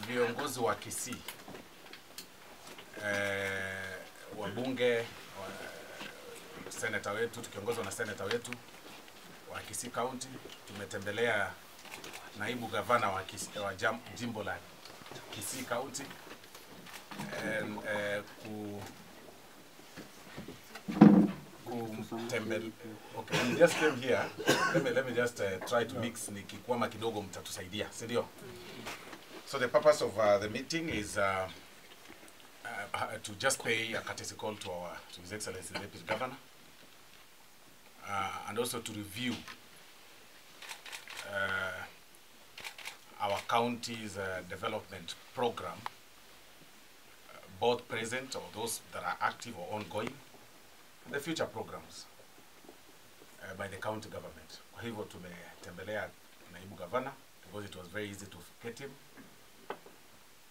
viongozi wa Kisii, wabunge, seneta wetu, tukiongozwa na seneta wetu wa Kisii County, tumetembelea naibu gavana wa jimbo la Kisii County Okay, we just came here. Let me just try to mix nikikwama kidogo mtatusaidia, si ndio? So the purpose of the meeting is to just pay a courtesy call to His Excellency the Deputy Governor, and also to review our county's development program, both present or those that are active or ongoing, and the future programs by the county government. Kwa hivyo tumetembelea naibu governor because it was very easy to get him.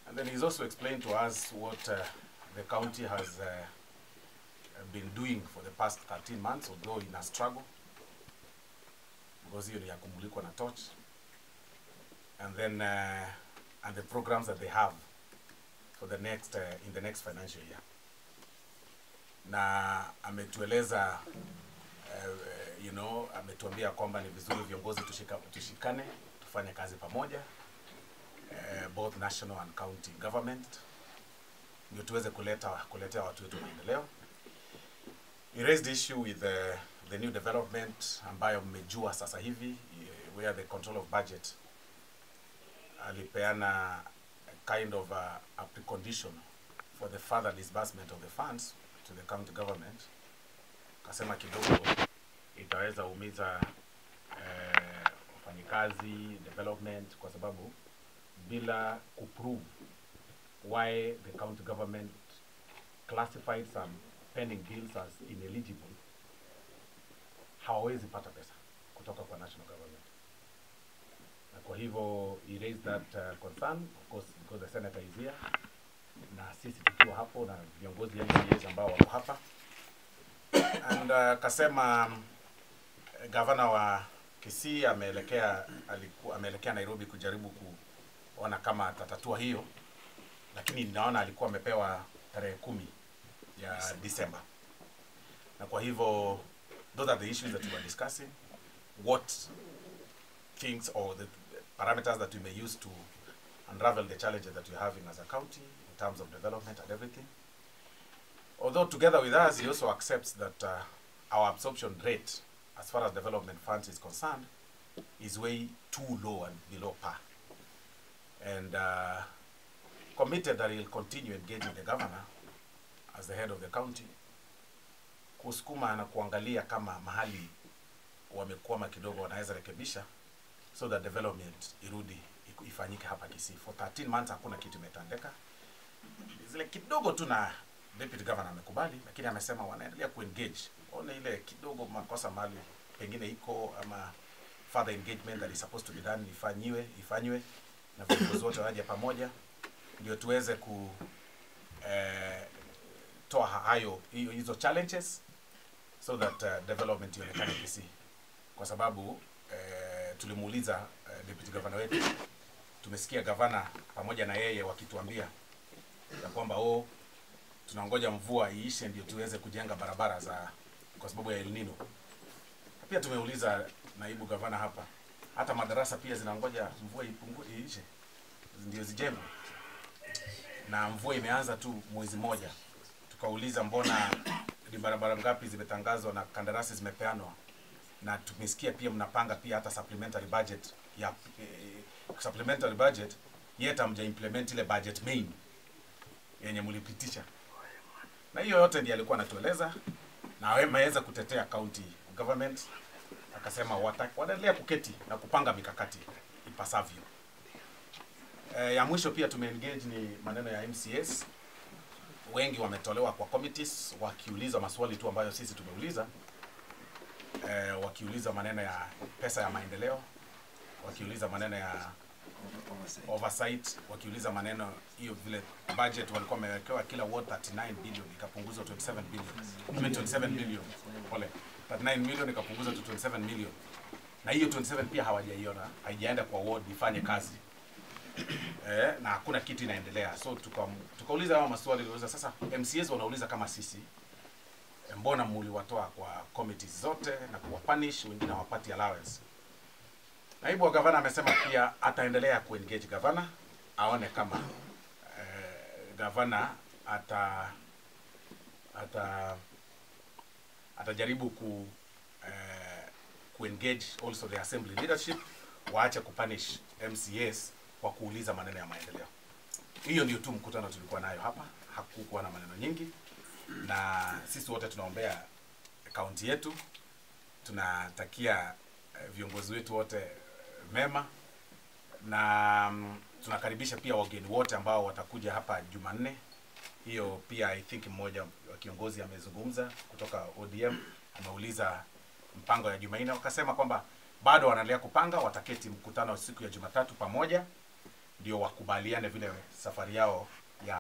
And then he's also explained to us what the county has been doing for the past 13 months, although in a struggle, because hiyo ni ya kumulikwa na torch. And then and the programs that they have for the next in the next financial year. Na ametueleza ametuambia kwamba ni vizuri viongozi tushikane, tufanye kazi pamoja, both national and county government, ndio tuweze kuletea watu wetu maendeleo. He raised the issue with the new development ambayo mmejua sasa hivi, where the control of budget alipeana kind of a precondition for the further disbursement of the funds to the county government. Kasema kidogo itaweza umiza wafanyikazi development, kwa sababu bila kuprove why the county government classified some pending bills as ineligible, hawawezi pata pesa kutoka kwa national government. Na kwa hivyo he raised that concern, of course, because the senator is here, na sisi tukiwa hapo na viongozi MCAs ambao wako hapa. And kasema governor wa Kisii ameelekea Nairobi kujaribu kuona kama atatatua hiyo, lakini naona alikuwa amepewa tarehe 10 ya December. Na kwa hivyo those are the issues that we were discussing, what things or the parameters that we may use to unravel the challenges that we're having as a county in terms of development and everything. Although together with us, he also accepts that our absorption rate as far as development funds is concerned is way too low and below par. And committed that he'll continue engaging the governor as the head of the county, kusukuma na kuangalia kama mahali wamekwama kidogo wanaweza rekebisha, so that development irudi ifanyike hapa Kisii. For 13 months hakuna kitu imetendeka. Zile kidogo tu na Deputy Governor amekubali, lakini amesema wanaendelea kuengage. Ona ile kidogo makosa mali pengine iko ama further engagement that is supposed to be done ifanywe na viongozi wote waje pamoja, ndio tuweze toa hizo challenges, so that development ionekane Kisii. Kwa sababu tulimuuliza Deputy Governor wetu, tumesikia governor pamoja na yeye wakituambia ya kwamba tunangoja mvua iishe ndio tuweze kujenga barabara kwa sababu ya El Nino. Pia tumeuliza naibu gavana hapa, hata madarasa pia zinangoja mvua iishe ndio zijengwe, na mvua imeanza tu mwezi mmoja. Tukauliza mbona ni barabara ngapi zimetangazwa na kandarasi zimepeanwa, na tumesikia pia mnapanga pia hata supplementary budget yet hamja implement ile budget main yenye mlipitisha. Na hiyo yote ndiye alikuwa anatueleza, na ameweza kutetea county government, akasema wataendelea kuketi na kupanga mikakati ipasavyo. Ya mwisho pia tumeengage ni maneno ya MCAs. Wengi wametolewa kwa committees wakiuliza maswali tu ambayo sisi tumeuliza, wakiuliza maneno ya pesa ya maendeleo, wakiuliza maneno ya oversight, wakiuliza maneno hiyo vile budget walikuwa wamewekewa kila ward 39 billion ikapunguzwa 27 billion. 27 billion. Pole. 39 million ikapunguzwa to 27 million. Na hiyo 27 pia hawajaiona, haijaenda kwa ward ifanye kazi. na hakuna kitu inaendelea. So tukauliza hao maswali, tuliuliza sasa MCAs wanauliza kama sisi, mbona mliwatoa kwa committees zote na kuwapunish, wengine hawapati allowance? Naibu wa gavana amesema pia ataendelea kuengage gavana, aone kama gavana atajaribu kuengage also the assembly leadership, waache kupunish MCAs kwa kuuliza maneno ya maendeleo. Hiyo ndio tu mkutano tulikuwa nayo hapa, hakukuwa na maneno nyingi, na sisi wote tunaombea kaunti yetu, tunatakia viongozi wetu wote mema, na tunakaribisha pia wageni wote ambao watakuja hapa Jumanne. Hiyo pia I think mmoja wa kiongozi amezungumza kutoka ODM, ameuliza mpango ya Jumanne, wakasema kwamba bado wanaendelea kupanga, wataketi mkutano siku ya Jumatatu pamoja ndio wakubaliane vile safari yao